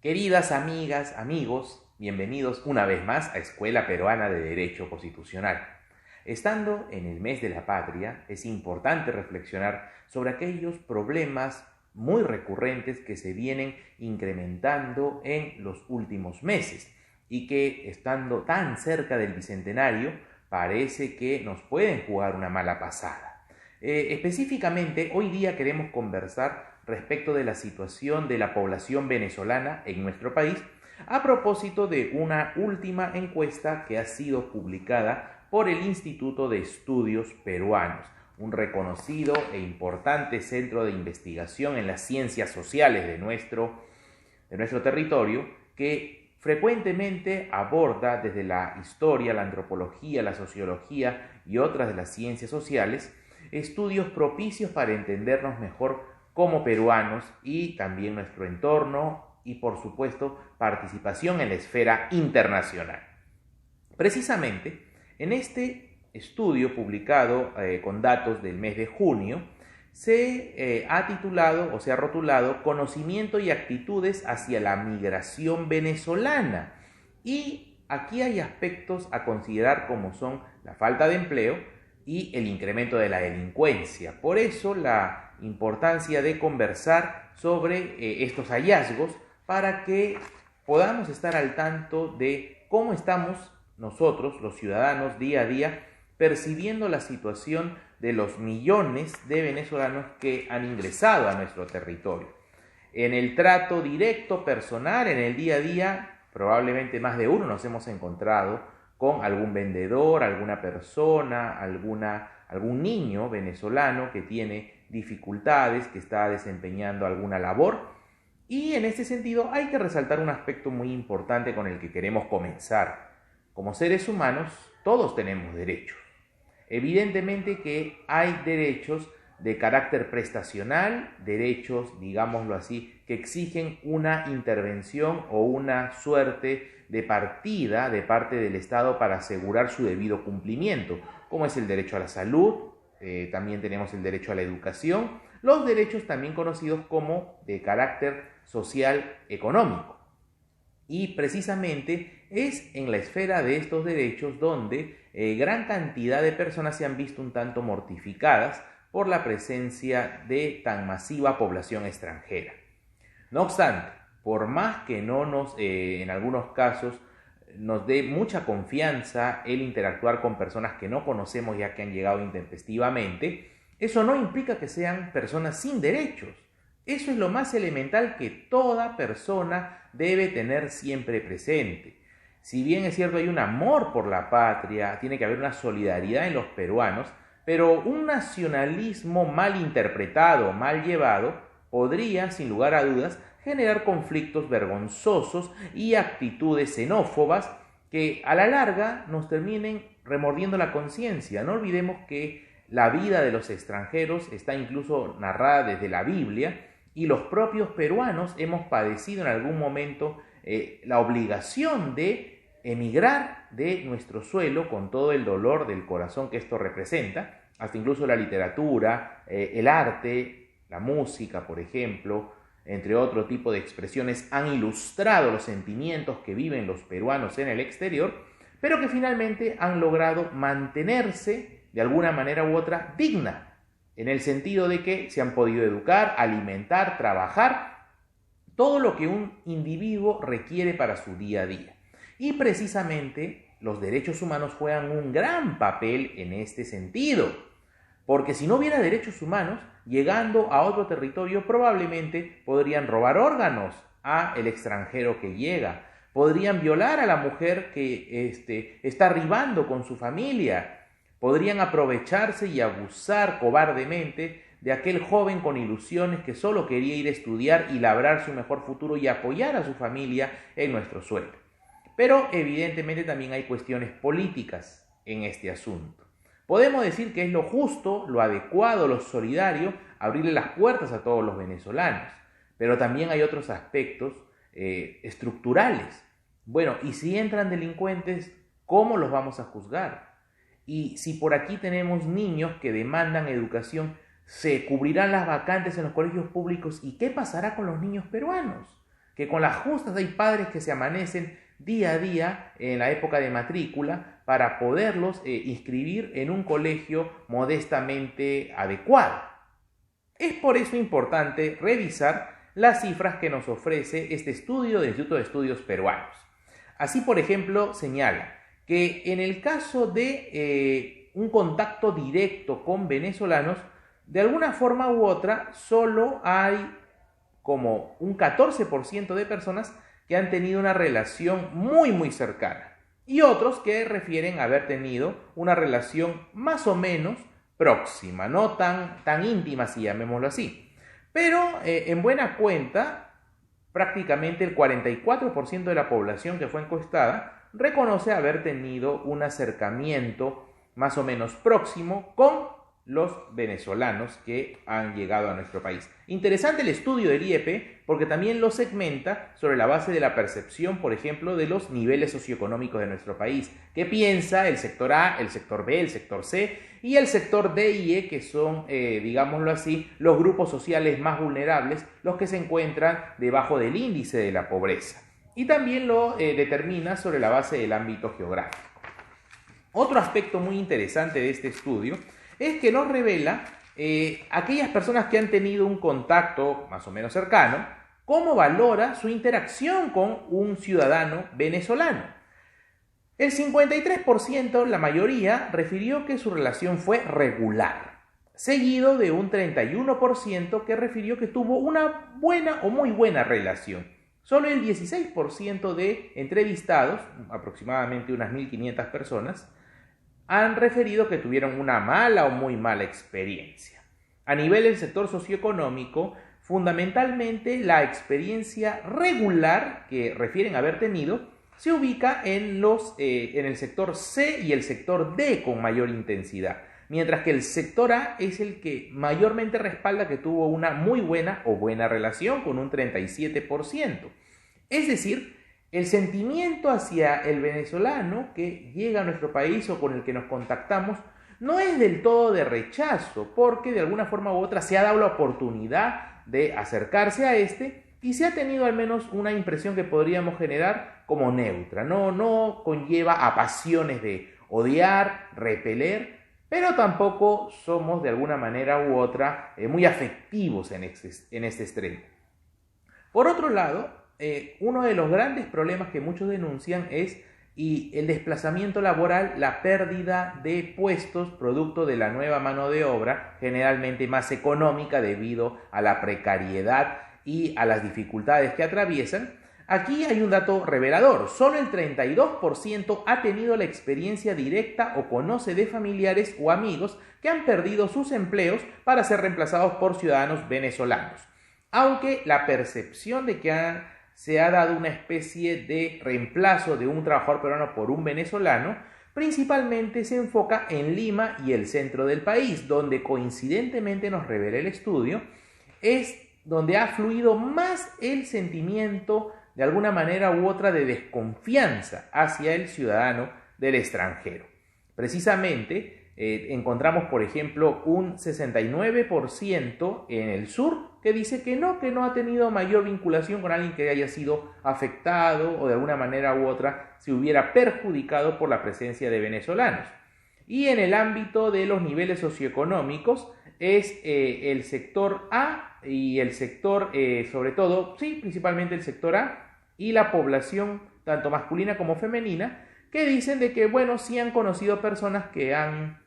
Queridas amigas, amigos, bienvenidos una vez más a Escuela Peruana de Derecho Constitucional. Estando en el mes de la patria, es importante reflexionar sobre aquellos problemas muy recurrentes que se vienen incrementando en los últimos meses y que, estando tan cerca del bicentenario, parece que nos pueden jugar una mala pasada. Específicamente, hoy día queremos conversar respecto de la situación de la población venezolana en nuestro país, a propósito de una última encuesta que ha sido publicada por el Instituto de Estudios Peruanos, un reconocido e importante centro de investigación en las ciencias sociales de nuestro territorio, que frecuentemente aborda desde la historia, la antropología, la sociología y otras de las ciencias sociales estudios propicios para entendernos mejor como peruanos y también nuestro entorno y, por supuesto, participación en la esfera internacional. Precisamente, en este estudio publicado con datos del mes de junio, se ha titulado o se ha rotulado Conocimiento y actitudes hacia la migración venezolana. Y aquí hay aspectos a considerar como son la falta de empleo y el incremento de la delincuencia. Por eso la importancia de conversar sobre estos hallazgos para que podamos estar al tanto de cómo estamos nosotros, los ciudadanos, día a día, percibiendo la situación de los millones de venezolanos que han ingresado a nuestro territorio. En el trato directo, personal, en el día a día, probablemente más de uno nos hemos encontrado con algún vendedor, alguna persona, algún niño venezolano que tiene dificultades, que está desempeñando alguna labor. Y en este sentido hay que resaltar un aspecto muy importante con el que queremos comenzar. Como seres humanos, todos tenemos derechos. Evidentemente que hay derechos de carácter prestacional, derechos, digámoslo así, que exigen una intervención o una suerte de partida de parte del Estado para asegurar su debido cumplimiento, como es el derecho a la salud, también tenemos el derecho a la educación, los derechos también conocidos como de carácter social económico. Y precisamente es en la esfera de estos derechos donde gran cantidad de personas se han visto un tanto mortificadas por la presencia de tan masiva población extranjera. No obstante, por más que no nos, en algunos casos, nos dé mucha confianza el interactuar con personas que no conocemos ya que han llegado intempestivamente, eso no implica que sean personas sin derechos. Eso es lo más elemental que toda persona debe tener siempre presente. Si bien es cierto hay un amor por la patria, tiene que haber una solidaridad en los peruanos, pero un nacionalismo mal interpretado, mal llevado, podría, sin lugar a dudas, generar conflictos vergonzosos y actitudes xenófobas que a la larga nos terminen remordiendo la conciencia. No olvidemos que la vida de los extranjeros está incluso narrada desde la Biblia y los propios peruanos hemos padecido en algún momento la obligación de emigrar de nuestro suelo con todo el dolor del corazón que esto representa, hasta incluso la literatura, el arte, la música, por ejemplo, entre otro tipo de expresiones, han ilustrado los sentimientos que viven los peruanos en el exterior, pero que finalmente han logrado mantenerse de alguna manera u otra digna, en el sentido de que se han podido educar, alimentar, trabajar, todo lo que un individuo requiere para su día a día. Y precisamente los derechos humanos juegan un gran papel en este sentido, porque si no hubiera derechos humanos, llegando a otro territorio probablemente podrían robar órganos a el extranjero que llega, podrían violar a la mujer que está arribando con su familia, podrían aprovecharse y abusar cobardemente de aquel joven con ilusiones que solo quería ir a estudiar y labrar su mejor futuro y apoyar a su familia en nuestro suelo. Pero evidentemente también hay cuestiones políticas en este asunto. Podemos decir que es lo justo, lo adecuado, lo solidario, abrirle las puertas a todos los venezolanos, pero también hay otros aspectos estructurales. Bueno, y si entran delincuentes, ¿cómo los vamos a juzgar? Y si por aquí tenemos niños que demandan educación, ¿se cubrirán las vacantes en los colegios públicos? ¿Y qué pasará con los niños peruanos? que con las justas hay padres que se amanecen día a día en la época de matrícula para poderlos inscribir en un colegio modestamente adecuado. Es por eso importante revisar las cifras que nos ofrece este estudio del Instituto de Estudios Peruanos. Así, por ejemplo, señala que en el caso de un contacto directo con venezolanos, de alguna forma u otra, solo hay como un 14% de personas que han tenido una relación muy cercana y otros que refieren haber tenido una relación más o menos próxima, no tan íntima, si llamémoslo así. Pero en buena cuenta, prácticamente el 44% de la población que fue encuestada reconoce haber tenido un acercamiento más o menos próximo con los venezolanos que han llegado a nuestro país. Interesante el estudio del IEP porque también lo segmenta sobre la base de la percepción, por ejemplo, de los niveles socioeconómicos de nuestro país. ¿Qué piensa el sector A, el sector B, el sector C y el sector D y E, que son, digámoslo así, los grupos sociales más vulnerables, los que se encuentran debajo del índice de la pobreza? Y también lo determina sobre la base del ámbito geográfico. Otro aspecto muy interesante de este estudio es que nos revela aquellas personas que han tenido un contacto más o menos cercano, cómo valora su interacción con un ciudadano venezolano. El 53%, la mayoría, refirió que su relación fue regular, seguido de un 31% que refirió que tuvo una buena o muy buena relación. Solo el 16% de entrevistados, aproximadamente unas 1.500 personas, han referido que tuvieron una mala o muy mala experiencia. A nivel del sector socioeconómico, fundamentalmente la experiencia regular que refieren haber tenido se ubica en el sector C y el sector D con mayor intensidad, mientras que el sector A es el que mayormente respalda que tuvo una muy buena o buena relación con un 37%. Es decir, el sentimiento hacia el venezolano que llega a nuestro país o con el que nos contactamos no es del todo de rechazo, porque de alguna forma u otra se ha dado la oportunidad de acercarse a este y se ha tenido al menos una impresión que podríamos generar como neutra. No conlleva a pasiones de odiar, repeler, pero tampoco somos de alguna manera u otra muy afectivos en este extremo. Por otro lado, uno de los grandes problemas que muchos denuncian es el desplazamiento laboral, la pérdida de puestos producto de la nueva mano de obra, generalmente más económica debido a la precariedad y a las dificultades que atraviesan. Aquí hay un dato revelador: solo el 32% ha tenido la experiencia directa o conoce de familiares o amigos que han perdido sus empleos para ser reemplazados por ciudadanos venezolanos. Aunque la percepción de que se ha dado una especie de reemplazo de un trabajador peruano por un venezolano, principalmente se enfoca en Lima y el centro del país, donde coincidentemente nos revela el estudio, es donde ha fluido más el sentimiento de alguna manera u otra de desconfianza hacia el ciudadano del extranjero. Precisamente encontramos, por ejemplo, un 69% en el sur que dice que no ha tenido mayor vinculación con alguien que haya sido afectado o de alguna manera u otra se hubiera perjudicado por la presencia de venezolanos. Y en el ámbito de los niveles socioeconómicos es el sector A y el sector, sobre todo, sí, principalmente el sector A y la población tanto masculina como femenina, que dicen de que, bueno, sí han conocido personas que han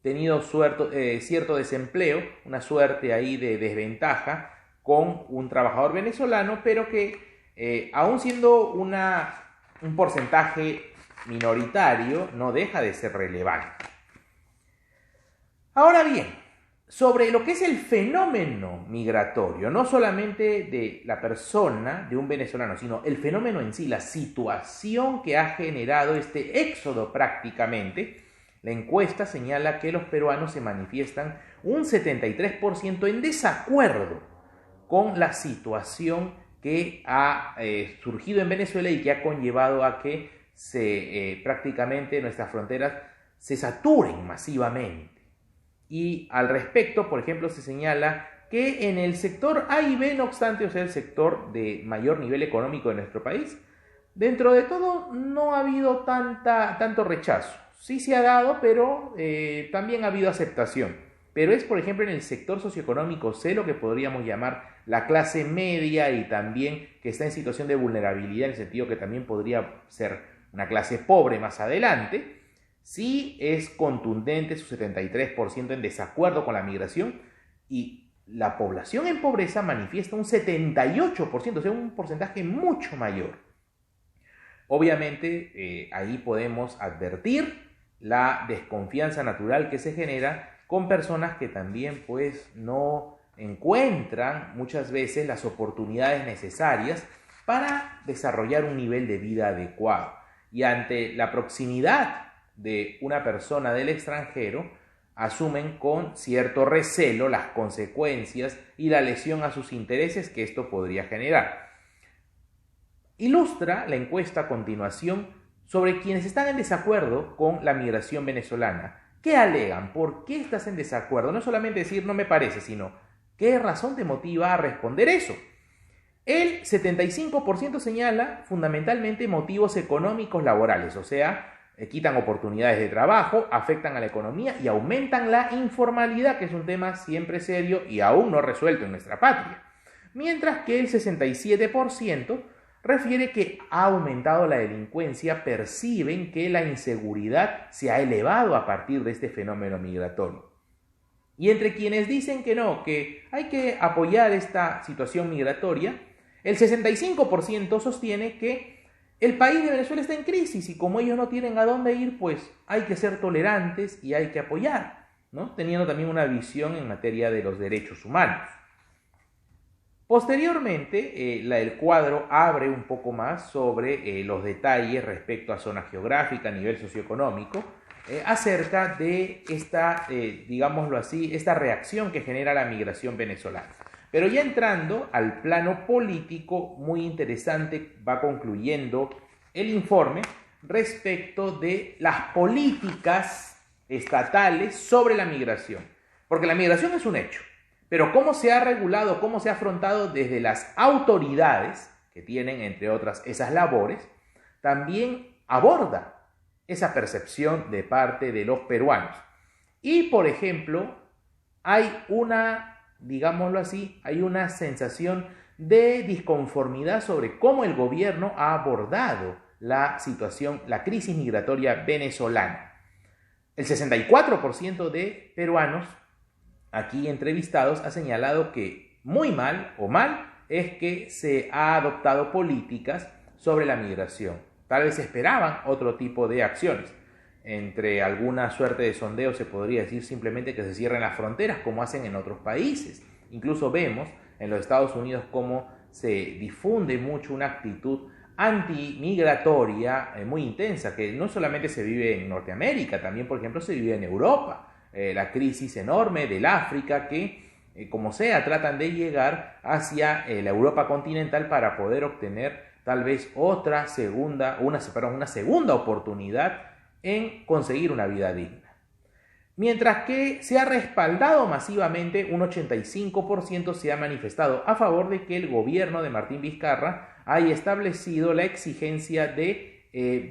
tenido cierto desempleo, una suerte ahí de desventaja con un trabajador venezolano, pero que aún siendo un porcentaje minoritario, no deja de ser relevante. Ahora bien, sobre lo que es el fenómeno migratorio, no solamente de la persona, de un venezolano, sino el fenómeno en sí, la situación que ha generado este éxodo prácticamente, la encuesta señala que los peruanos se manifiestan un 73% en desacuerdo con la situación que ha surgido en Venezuela y que ha conllevado a que prácticamente nuestras fronteras se saturen masivamente. Y al respecto, por ejemplo, se señala que en el sector A y B, no obstante, o sea, el sector de mayor nivel económico de nuestro país, dentro de todo no ha habido tanto rechazo. Sí se ha dado, pero también ha habido aceptación. Pero es, por ejemplo, en el sector socioeconómico C, lo que podríamos llamar la clase media y también que está en situación de vulnerabilidad, en el sentido que también podría ser una clase pobre más adelante, sí es contundente su 73% en desacuerdo con la migración, y la población en pobreza manifiesta un 78%, o sea, un porcentaje mucho mayor. Obviamente, ahí podemos advertir la desconfianza natural que se genera con personas que también pues no encuentran muchas veces las oportunidades necesarias para desarrollar un nivel de vida adecuado. Y ante la proximidad de una persona del extranjero, asumen con cierto recelo las consecuencias y la lesión a sus intereses que esto podría generar. Ilustra la encuesta a continuación sobre quienes están en desacuerdo con la migración venezolana. ¿Qué alegan? ¿Por qué estás en desacuerdo? No solamente decir no me parece, sino ¿qué razón te motiva a responder eso? El 75% señala fundamentalmente motivos económicos laborales, o sea, quitan oportunidades de trabajo, afectan a la economía y aumentan la informalidad, que es un tema siempre serio y aún no resuelto en nuestra patria. Mientras que el 67% refiere que ha aumentado la delincuencia, perciben que la inseguridad se ha elevado a partir de este fenómeno migratorio. Y entre quienes dicen que no, que hay que apoyar esta situación migratoria, el 65% sostiene que el país de Venezuela está en crisis y como ellos no tienen a dónde ir, pues hay que ser tolerantes y hay que apoyar, ¿no? Teniendo también una visión en materia de los derechos humanos. Posteriormente, el cuadro abre un poco más sobre los detalles respecto a zona geográfica, a nivel socioeconómico, acerca de esta, digámoslo así, esta reacción que genera la migración venezolana. Pero ya entrando al plano político, muy interesante, va concluyendo el informe respecto de las políticas estatales sobre la migración. Porque la migración es un hecho, pero cómo se ha regulado, cómo se ha afrontado desde las autoridades, que tienen, entre otras, esas labores, también aborda esa percepción de parte de los peruanos. Y, por ejemplo, hay una, digámoslo así, hay una sensación de disconformidad sobre cómo el gobierno ha abordado la situación, la crisis migratoria venezolana. El 64% de peruanos aquí entrevistados ha señalado que muy mal o mal es que se ha adoptado políticas sobre la migración. Tal vez esperaban otro tipo de acciones. Entre alguna suerte de sondeo se podría decir simplemente que se cierren las fronteras como hacen en otros países. Incluso vemos en los Estados Unidos cómo se difunde mucho una actitud antimigratoria muy intensa, que no solamente se vive en Norteamérica, también por ejemplo se vive en Europa. La crisis enorme del África que, como sea, tratan de llegar hacia la Europa continental para poder obtener tal vez una segunda oportunidad en conseguir una vida digna. Mientras que se ha respaldado masivamente, un 85% se ha manifestado a favor de que el gobierno de Martín Vizcarra haya establecido la exigencia de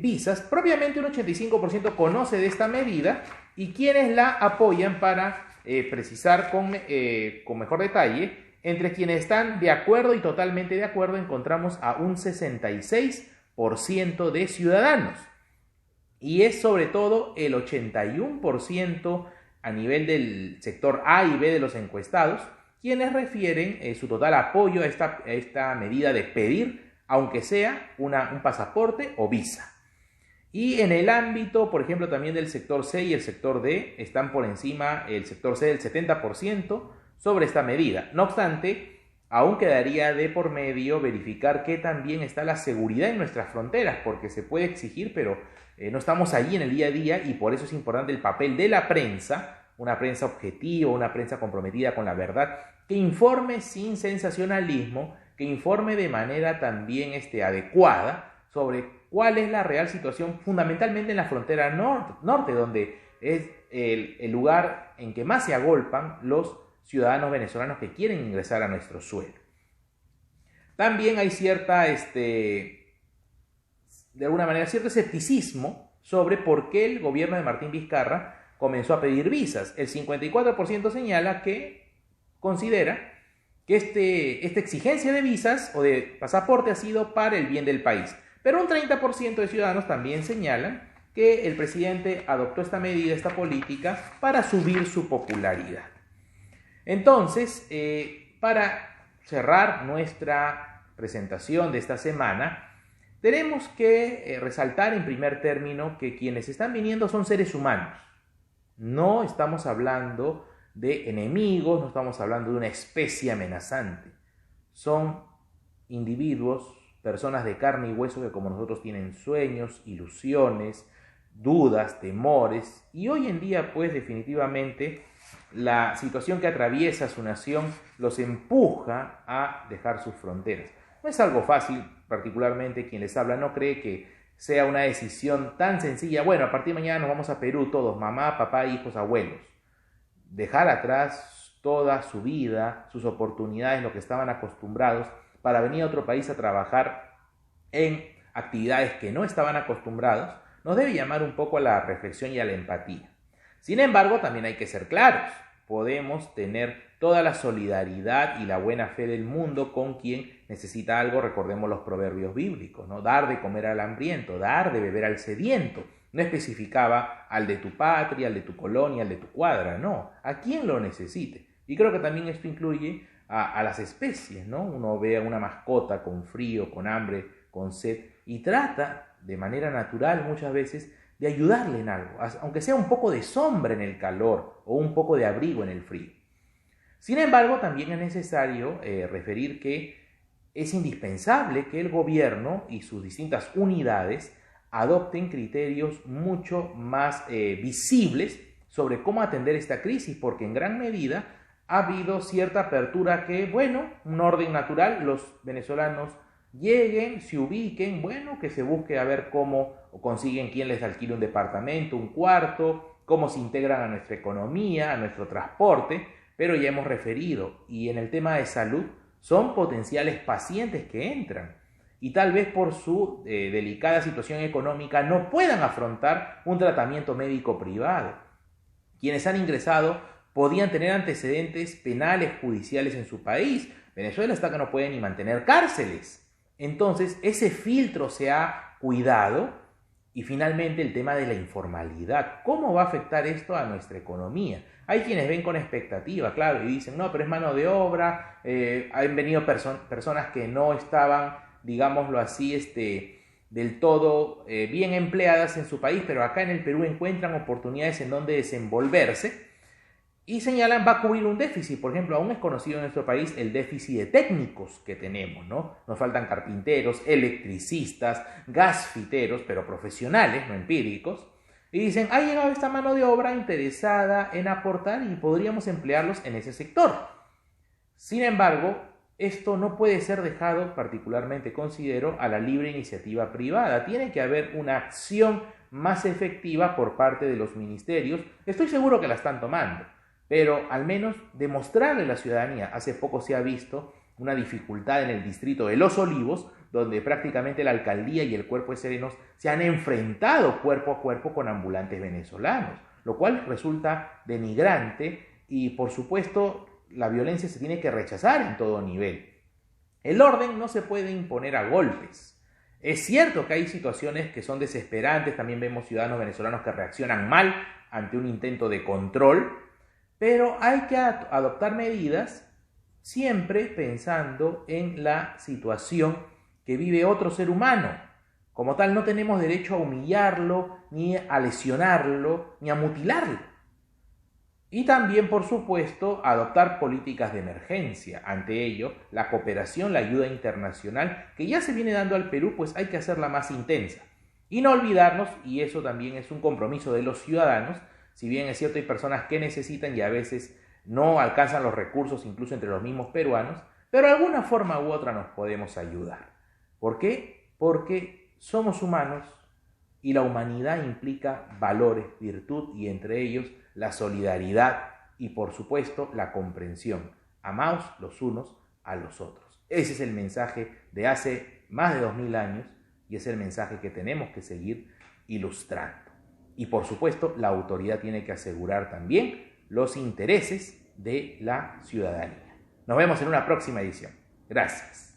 visas. Propiamente un 85% conoce de esta medida y quienes la apoyan, para precisar con mejor detalle, entre quienes están de acuerdo y totalmente de acuerdo encontramos a un 66% de ciudadanos. Y es sobre todo el 81% a nivel del sector A y B de los encuestados quienes refieren su total apoyo a esta medida de pedir, aunque sea un pasaporte o visa. Y en el ámbito, por ejemplo, también del sector C y el sector D, están por encima el sector C del 70% sobre esta medida. No obstante, aún quedaría de por medio verificar que también está la seguridad en nuestras fronteras, porque se puede exigir, pero no estamos allí en el día a día, y por eso es importante el papel de la prensa, una prensa objetiva, una prensa comprometida con la verdad, que informe sin sensacionalismo, que informe de manera también adecuada sobre cuál es la real situación, fundamentalmente en la frontera norte, donde es el lugar en que más se agolpan los ciudadanos venezolanos que quieren ingresar a nuestro suelo. También hay de alguna manera, cierto escepticismo sobre por qué el gobierno de Martín Vizcarra comenzó a pedir visas. El 54% señala que considera que esta exigencia de visas o de pasaporte ha sido para el bien del país. Pero un 30% de ciudadanos también señalan que el presidente adoptó esta medida, esta política, para subir su popularidad. Entonces, para cerrar nuestra presentación de esta semana, tenemos que resaltar en primer término que quienes están viniendo son seres humanos. No estamos hablando de enemigos, no estamos hablando de una especie amenazante. Son individuos, personas de carne y hueso que como nosotros tienen sueños, ilusiones, dudas, temores, y hoy en día pues definitivamente la situación que atraviesa su nación los empuja a dejar sus fronteras. No es algo fácil, particularmente quien les habla no cree que sea una decisión tan sencilla. Bueno, a partir de mañana nos vamos a Perú todos, mamá, papá, hijos, abuelos. Dejar atrás toda su vida, sus oportunidades, lo que estaban acostumbrados, para venir a otro país a trabajar en actividades que no estaban acostumbrados, nos debe llamar un poco a la reflexión y a la empatía. Sin embargo, también hay que ser claros. Podemos tener toda la solidaridad y la buena fe del mundo con quien necesita algo. Recordemos los proverbios bíblicos, ¿no? Dar de comer al hambriento, dar de beber al sediento. No especificaba al de tu patria, al de tu colonia, al de tu cuadra, no. A quien lo necesite. Y creo que también esto incluye a las especies, ¿no? Uno ve a una mascota con frío, con hambre, con sed, y trata de manera natural muchas veces de ayudarle en algo, aunque sea un poco de sombra en el calor o un poco de abrigo en el frío. Sin embargo, también es necesario referir que es indispensable que el gobierno y sus distintas unidades adopten criterios mucho más visibles sobre cómo atender esta crisis, porque en gran medida ha habido cierta apertura que, bueno, un orden natural, los venezolanos lleguen, se ubiquen, bueno, que se busque a ver cómo consiguen quién les alquile un departamento, un cuarto, cómo se integran a nuestra economía, a nuestro transporte, pero ya hemos referido, y en el tema de salud, son potenciales pacientes que entran y tal vez por su delicada situación económica no puedan afrontar un tratamiento médico privado. Quienes han ingresado podían tener antecedentes penales judiciales en su país. Venezuela está que no puede ni mantener cárceles. Entonces, ese filtro se ha cuidado. Y finalmente el tema de la informalidad. ¿Cómo va a afectar esto a nuestra economía? Hay quienes ven con expectativa, claro, y dicen, no, pero es mano de obra, han venido personas que no estaban, digámoslo así, del todo bien empleadas en su país, pero acá en el Perú encuentran oportunidades en donde desenvolverse. Y señalan, va a cubrir un déficit. Por ejemplo, aún es conocido en nuestro país el déficit de técnicos que tenemos, ¿no? Nos faltan carpinteros, electricistas, gasfiteros, pero profesionales, no empíricos. Y dicen, ha llegado esta mano de obra interesada en aportar y podríamos emplearlos en ese sector. Sin embargo, esto no puede ser dejado, particularmente considero, a la libre iniciativa privada. Tiene que haber una acción más efectiva por parte de los ministerios. Estoy seguro que la están tomando. Pero al menos demostrarle a la ciudadanía. Hace poco se ha visto una dificultad en el distrito de Los Olivos, donde prácticamente la alcaldía y el cuerpo de serenos se han enfrentado cuerpo a cuerpo con ambulantes venezolanos, lo cual resulta denigrante y por supuesto la violencia se tiene que rechazar en todo nivel. El orden no se puede imponer a golpes. Es cierto que hay situaciones que son desesperantes, también vemos ciudadanos venezolanos que reaccionan mal ante un intento de control, pero hay que adoptar medidas siempre pensando en la situación que vive otro ser humano. Como tal, no tenemos derecho a humillarlo, ni a lesionarlo, ni a mutilarlo. Y también, por supuesto, adoptar políticas de emergencia. Ante ello, la cooperación, la ayuda internacional, que ya se viene dando al Perú, pues hay que hacerla más intensa. Y no olvidarnos, y eso también es un compromiso de los ciudadanos, si bien es cierto hay personas que necesitan y a veces no alcanzan los recursos incluso entre los mismos peruanos, pero de alguna forma u otra nos podemos ayudar. ¿Por qué? Porque somos humanos y la humanidad implica valores, virtud y entre ellos la solidaridad y por supuesto la comprensión. Amaos los unos a los otros. Ese es el mensaje de hace más de 2000 años y es el mensaje que tenemos que seguir ilustrando. Y por supuesto la autoridad tiene que asegurar también los intereses de la ciudadanía. Nos vemos en una próxima edición. Gracias.